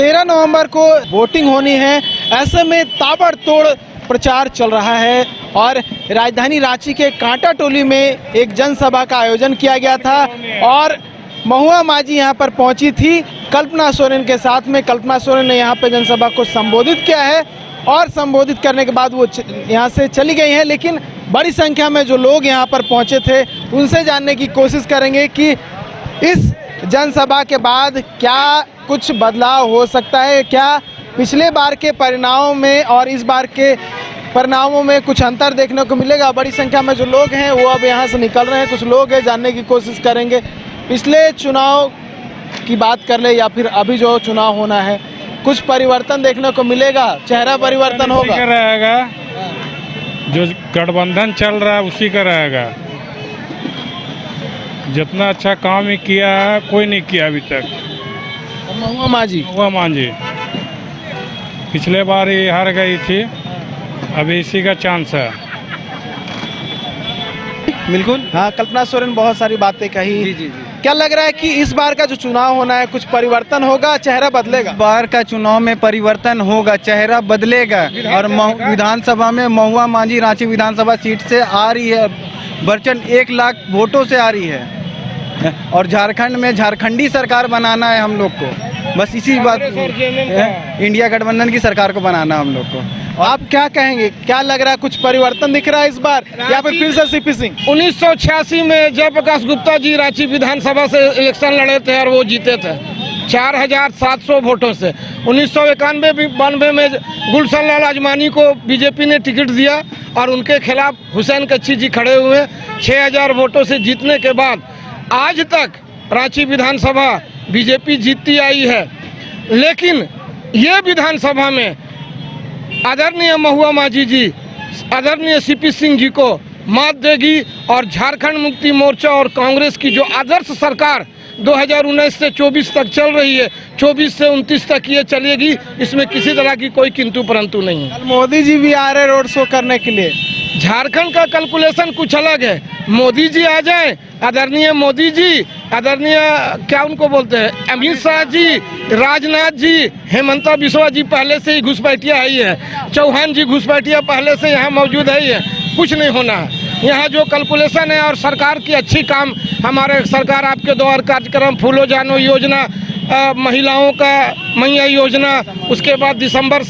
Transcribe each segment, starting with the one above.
13 नवंबर को वोटिंग होनी है। ऐसे में ताबड़तोड़ प्रचार चल रहा है और राजधानी रांची के कांटा टोली में एक जनसभा का आयोजन किया गया था और महुआ मांझी यहाँ पर पहुँची थी कल्पना सोरेन के साथ में। कल्पना सोरेन ने यहाँ पे जनसभा को संबोधित किया है और संबोधित करने के बाद वो यहाँ से चली गई हैं, लेकिन बड़ी संख्या में जो लोग यहाँ पर पहुँचे थे उनसे जानने की कोशिश करेंगे कि इस जनसभा के बाद क्या कुछ बदलाव हो सकता है, क्या पिछले बार के परिणामों में और इस बार के परिणामों में कुछ अंतर देखने को मिलेगा। बड़ी संख्या में जो लोग हैं वो अब यहाँ से निकल रहे हैं। कुछ लोग हैं, जानने की कोशिश करेंगे पिछले चुनाव की बात कर ले या फिर अभी जो चुनाव होना है, कुछ परिवर्तन देखने को मिलेगा, चेहरा परिवर्तन होगा रहेगा। जो गठबंधन चल रहा है उसी का रहेगा। जितना अच्छा काम ही किया है कोई नहीं किया अभी तक। महुआ मांझी पिछले बार ही हार गई थी, अभी इसी का चांस है। बिल्कुल हाँ, कल्पना सोरेन बहुत सारी बातें कही। जी। क्या लग रहा है कि इस बार का जो चुनाव होना है कुछ परिवर्तन होगा, चेहरा बदलेगा? इस बार का चुनाव में परिवर्तन होगा, चेहरा बदलेगा। और विधानसभा में महुआ मांझी रांची विधानसभा सीट से आ रही है, वर्चन 1 लाख वोटों से आ रही है। और झारखंड में झारखंडी सरकार बनाना है हम लोग को, बस इसी बात, इंडिया गठबंधन की सरकार को बनाना हम लोग को। आप क्या कहेंगे, क्या लग रहा है, कुछ परिवर्तन दिख रहा है इस बार या फिर से सीपी सिंह? 1986 में जयप्रकाश गुप्ता जी रांची विधानसभा से इलेक्शन लड़े थे और वो जीते थे 4700 वोटों से। 1991-92 में गुलशन लाल आजमानी को बीजेपी ने टिकट दिया और उनके खिलाफ हुसैन कच्छी जी खड़े हुए। 6000 वोटों से जीतने के बाद आज तक रांची विधानसभा बीजेपी जीतती आई है, लेकिन ये विधानसभा में आदरणीय महुआ मांझी जी, आदरणीय सीपी सिंह जी को मात देगी और झारखंड मुक्ति मोर्चा और कांग्रेस की जो आदर्श सरकार 2019 से 24 तक चल रही है, 24 से 29 तक ये चलेगी। इसमें किसी तरह की कोई किंतु परंतु नहीं है। मोदी जी भी आ रहे रोड शो करने के लिए। झारखंड का कैलकुलेशन कुछ अलग है। मोदी जी आ जाएं, आदरणीय मोदी जी, आदरणीय क्या उनको बोलते हैं, अमित शाह जी, राजनाथ जी, हेमंता बिस्वा जी पहले से ही घुसपैठिया ही है, चौहान जी घुसपैठिया पहले से यहाँ मौजूद है ही है। कुछ नहीं होना है यहाँ। जो कैलकुलेशन है और सरकार की अच्छी काम, हमारे सरकार आपके द्वार कार्यक्रम, फूलो जानो योजना, महिलाओं का मैया योजना, उसके बाद दिसंबर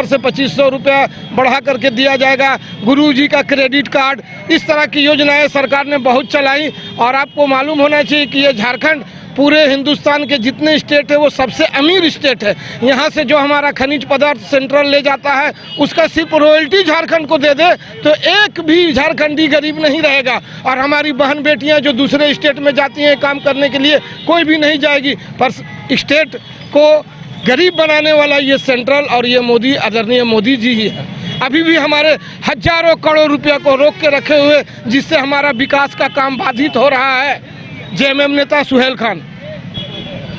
से 2500 रुपया बढ़ा करके दिया जाएगा, गुरुजी का क्रेडिट कार्ड, इस तरह की योजनाएं सरकार ने बहुत चलाई। और आपको मालूम होना चाहिए कि ये झारखंड पूरे हिंदुस्तान के जितने स्टेट है वो सबसे अमीर स्टेट है। यहाँ से जो हमारा खनिज पदार्थ सेंट्रल ले जाता है उसका सिर्फ रॉयल्टी झारखंड को दे दे तो एक भी झारखंडी गरीब नहीं रहेगा। और हमारी बहन बेटियाँ जो दूसरे स्टेट में जाती हैं काम करने के लिए, कोई भी नहीं जाएगी। पर स्टेट को गरीब बनाने वाला ये सेंट्रल और ये मोदी, आदरणीय मोदी जी ही है। अभी भी हमारे हजारों करोड़ रुपया को रोक के रखे हुए, जिससे हमारा विकास का काम बाधित हो रहा है। जेएमएम नेता सुहेल खान,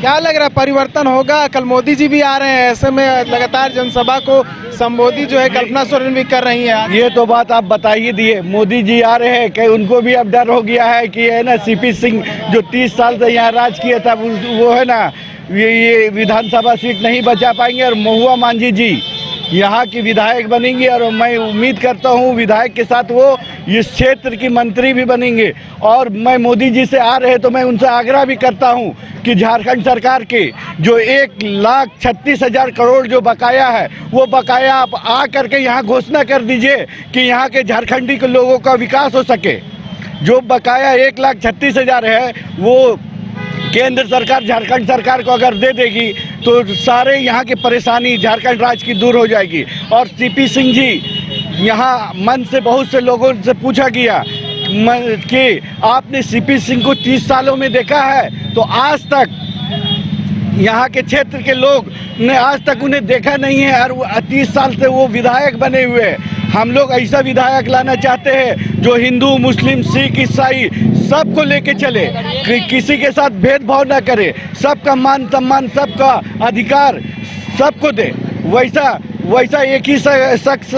क्या लग रहा है परिवर्तन होगा? कल मोदी जी भी आ रहे हैं, ऐसे में लगातार जनसभा को संबोधित जो है कल्पना सोरेन भी कर रही हैं। ये तो बात आप बता ही दिए, मोदी जी आ रहे हैं कि उनको भी अब डर हो गया है कि है ना, सीपी सिंह जो 30 साल से यहाँ राज किया था वो है ना, ये विधानसभा सीट नहीं बचा पाएंगे और महुआ मांझी जी यहाँ की विधायक बनेंगी। और मैं उम्मीद करता हूँ विधायक के साथ वो इस क्षेत्र की मंत्री भी बनेंगे। और मैं मोदी जी से आ रहे तो मैं उनसे आग्रह भी करता हूँ कि झारखंड सरकार के जो 1,36,000 करोड़ जो बकाया है, वो बकाया आप आ करके यहाँ घोषणा कर दीजिए कि यहाँ के झारखंडी के लोगों का विकास हो सके। जो बकाया 1,36,000 है वो केंद्र सरकार झारखंड सरकार को अगर दे देगी तो सारे यहाँ की परेशानी झारखंड राज्य की दूर हो जाएगी। और सीपी सिंह जी, यहाँ मन से बहुत से लोगों से पूछा गया कि आपने सीपी सिंह को 30 सालों में देखा है, तो आज तक यहाँ के क्षेत्र के लोग ने आज तक उन्हें देखा नहीं है। और 30 साल से वो विधायक बने हुए हैं। हम लोग ऐसा विधायक लाना चाहते हैं जो हिंदू, मुस्लिम, सिख, ईसाई सबको लेके चले, किसी के साथ भेदभाव ना करे, सबका मान सम्मान, सबका अधिकार सबको दे। वैसा एक ही शख्स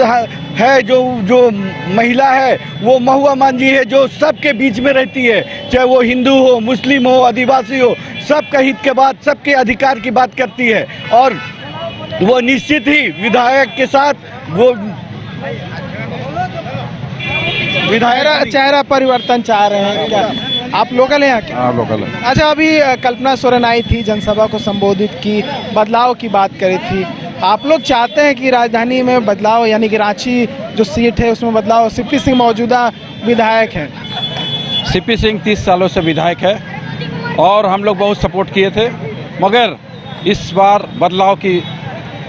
है जो महिला है, वो महुआ मांझी है, जो सबके बीच में रहती है, चाहे वो हिंदू हो, मुस्लिम हो, आदिवासी हो, सबका हित के बात, सबके अधिकार की बात करती है। और वो निश्चित ही विधायक के साथ वो चेहरा परिवर्तन चाह रहे हैं क्या? आप लोकल हैं यहाँ के? हाँ, लोकल है। अच्छा, अभी कल्पना सोरेन आई थी, जनसभा को संबोधित की, बदलाव की बात करी थी। आप लोग चाहते हैं कि राजधानी में बदलाव, यानी कि रांची जो सीट है उसमें बदलाव? सीपी सिंह मौजूदा विधायक हैं। सीपी सिंह 30 सालों से विधायक है और हम लोग बहुत सपोर्ट किए थे, मगर इस बार बदलाव की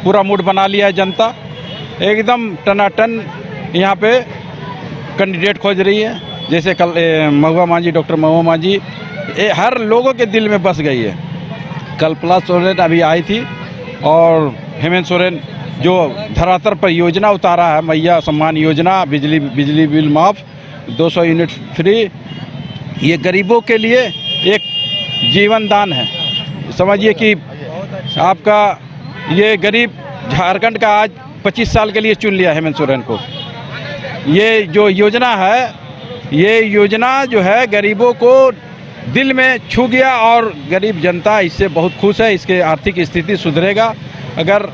पूरा मूड बना लिया है जनता। एकदम टनाटन यहाँ पे कैंडिडेट खोज रही है। जैसे कल महुआ मांझी, डॉक्टर महुआ मांझी हर लोगों के दिल में बस गई है। कल्पना सोरेन अभी आई थी और हेमंत सोरेन जो धरातल पर योजना उतारा है, मैया सम्मान योजना, बिजली बिल माफ़, 200 यूनिट फ्री, ये गरीबों के लिए एक जीवन दान है। समझिए कि आपका ये गरीब झारखंड का आज 25 साल के लिए चुन लिया हेमंत सोरेन को। ये जो योजना है, ये योजना जो है गरीबों को दिल में छू गया और गरीब जनता इससे बहुत खुश है। इसके आर्थिक स्थिति सुधरेगा। अगर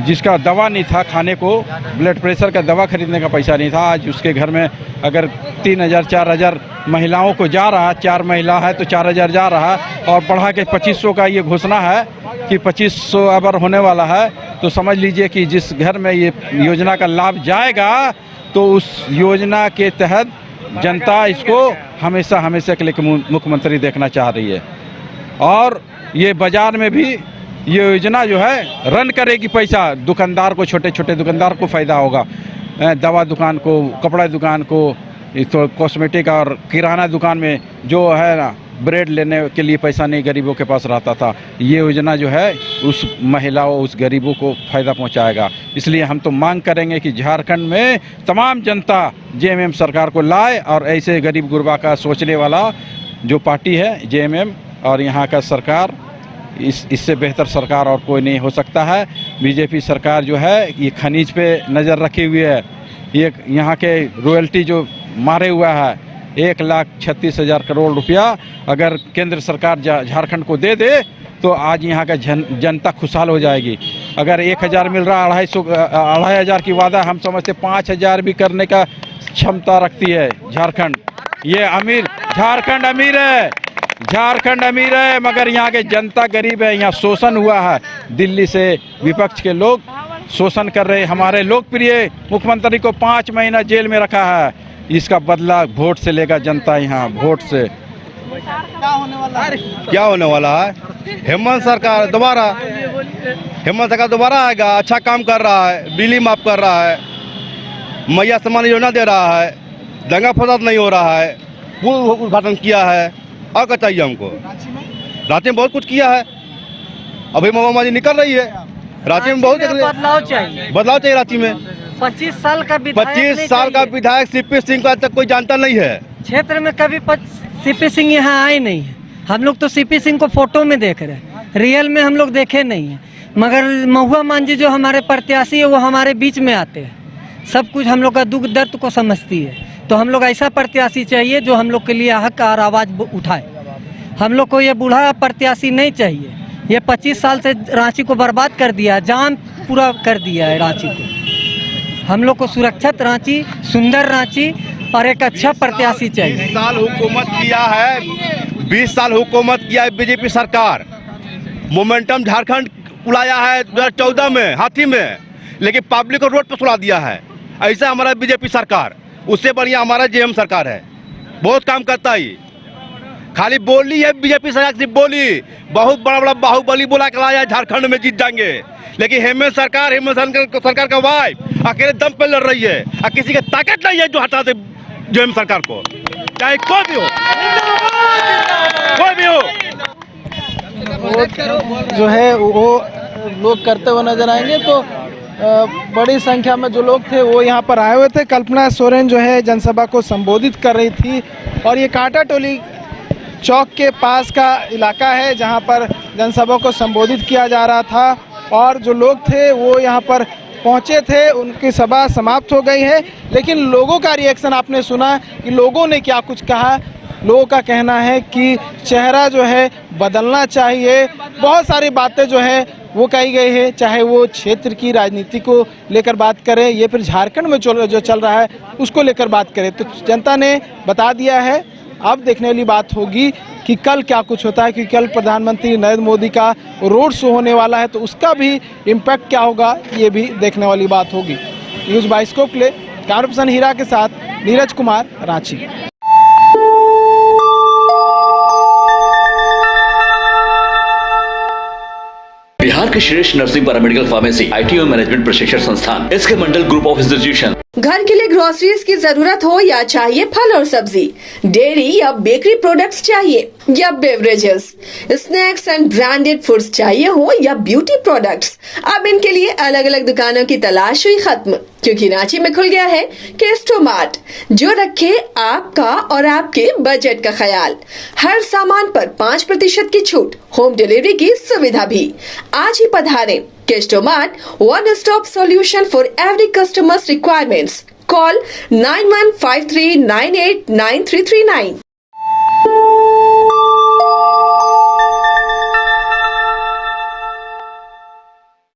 जिसका दवा नहीं था खाने को, ब्लड प्रेशर का दवा खरीदने का पैसा नहीं था, आज उसके घर में अगर 3000 4000 महिलाओं को जा रहा, 4 महिला है तो 4000 जा रहा, और बढ़ा के 2500 का ये घोषणा है कि 2500 अगर होने वाला है, तो समझ लीजिए कि जिस घर में ये योजना का लाभ जाएगा तो उस योजना के तहत जनता इसको हमेशा के लिए मुख्यमंत्री देखना चाह रही है। और ये बाज़ार में भी ये योजना जो है रन करेगी। पैसा दुकानदार को, छोटे छोटे दुकानदार को फ़ायदा होगा, दवा दुकान को, कपड़ा दुकान को, तो कॉस्मेटिक और किराना दुकान में जो है ना ब्रेड लेने के लिए पैसा नहीं गरीबों के पास रहता था, ये योजना जो है उस महिलाओं, उस गरीबों को फ़ायदा पहुंचाएगा। इसलिए हम तो मांग करेंगे कि झारखंड में तमाम जनता जेएमएम सरकार को लाए और ऐसे गरीब गुरबा का सोचने वाला जो पार्टी है जेएमएम और यहाँ का सरकार, इससे बेहतर सरकार और कोई नहीं हो सकता है। बीजेपी सरकार जो है ये खनिज पे नज़र रखी हुई है। ये यहाँ के रॉयल्टी जो मारे हुआ है 1,36,000 करोड़ रुपया अगर केंद्र सरकार झारखंड को दे दे तो आज यहाँ का जनता खुशहाल हो जाएगी। अगर 1000 मिल रहा, 2,500 की वादा, हम समझते 5000 भी करने का क्षमता रखती है झारखंड। ये अमीर, झारखंड अमीर है, झारखंड अमीर है, मगर यहाँ के जनता गरीब है। यहाँ शोषण हुआ है, दिल्ली से विपक्ष के लोग शोषण कर रहे। हमारे लोकप्रिय मुख्यमंत्री को 5 महीना जेल में रखा है। इसका बदला वोट से लेगा जनता, यहाँ वोट से। क्या होने वाला है? हेमंत सरकार दोबारा आएगा। अच्छा काम कर रहा है, बिजली माफ कर रहा है, मैया सम्मान योजना दे रहा है, दंगा फसाद नहीं हो रहा है, पुल उद्घाटन किया है। और क्या चाहिए हमको? रांची में बहुत कुछ किया है। अभी महुआ मांझी निकल रही है, रांची में बहुत बदलाव चाहिए रांची में। 25 साल का विधायक सीपी सिंह को आज तक कोई जानता नहीं है। क्षेत्र में कभी सीपी सिंह यहाँ आए नहीं है। हम लोग तो सीपी सिंह को फोटो में देख रहे हैं, रियल में हम लोग देखे नहीं है। मगर महुआ मांझी जो हमारे प्रत्याशी है वो हमारे बीच में आते हैं, सब कुछ हम लोग का दुख दर्द को समझती है। तो हम लोग ऐसा प्रत्याशी चाहिए जो हम लोग के लिए हक और आवाज़ उठाए। हम लोग को ये बूढ़ा प्रत्याशी नहीं चाहिए। ये 25 साल से रांची को बर्बाद कर दिया, जान पूरा कर दिया है रांची को। हम लोग को सुरक्षित रांची, सुंदर रांची और एक अच्छा प्रत्याशी चाहिए। 20 साल हुकूमत किया है, 20 साल हुकूमत किया है बीजेपी सरकार। मोमेंटम झारखंड उड़ाया है 2014 में हाथी में, लेकिन पब्लिक को रोड पर सुला दिया है। ऐसा हमारा बीजेपी सरकार, उससे बढ़िया हमारा जेएम सरकार है। बहुत काम करता है। खाली बोली है बीजेपी सरकार, सिर्फ बोली। बहुत बड़ा बड़ा बाहुबली बोला के लाया झारखंड में जीत जाएंगे, लेकिन हेमंत सरकार का वाइफ अकेले दम पे लड़ रही है और किसी की ताकत नहीं है जो हटा दे जेएम सरकार को, चाहे कोई भी हो। जो है वो लोग करते हुए नजर आएंगे। तो बड़ी संख्या में जो लोग थे वो यहाँ पर आए हुए थे। कल्पना सोरेन जो है जनसभा को संबोधित कर रही थी और ये कांटा टोली चौक के पास का इलाका है जहाँ पर जनसभा को संबोधित किया जा रहा था। और जो लोग थे वो यहाँ पर पहुंचे थे, उनकी सभा समाप्त हो गई है, लेकिन लोगों का रिएक्शन आपने सुना कि लोगों ने क्या कुछ कहा। लोगों का कहना है कि चेहरा जो है बदलना चाहिए। बहुत सारी बातें जो है वो कही गई है, चाहे वो क्षेत्र की राजनीति को लेकर बात करें या फिर झारखंड में जो चल रहा है उसको लेकर बात करें। तो जनता ने बता दिया है। अब देखने वाली बात होगी कि कल क्या कुछ होता है, क्योंकि कल प्रधानमंत्री नरेंद्र मोदी का रोड शो होने वाला है, तो उसका भी इम्पैक्ट क्या होगा ये भी देखने वाली बात होगी। न्यूज़ बाइस्कोप के लिए कैमरा पर्सन हीरा के साथ नीरज कुमार, रांची। बिहार के श्रेष्ठ नर्सिंग पैरामेडिकल फार्मेसी आईटी और मैनेजमेंट प्रशिक्षण संस्थान इसके मंडल ग्रुप ऑफ इंस्टीट्यूशन। घर के लिए ग्रोसरीज की जरूरत हो या चाहिए फल और सब्जी, डेयरी या बेकरी प्रोडक्ट्स चाहिए या beverages, snacks and branded foods चाहिए हो या ब्यूटी प्रोडक्ट्स, अब इनके लिए अलग अलग दुकानों की तलाश हुई खत्म, क्योंकि रांची में खुल गया है केस्टो मार्ट, जो रखे आपका और आपके बजट का ख्याल। हर सामान पर 5% की छूट, होम डिलीवरी की सुविधा भी। आज ही पधारें Kesto mart, one stop solution for every customer's requirements. Call 9153989339.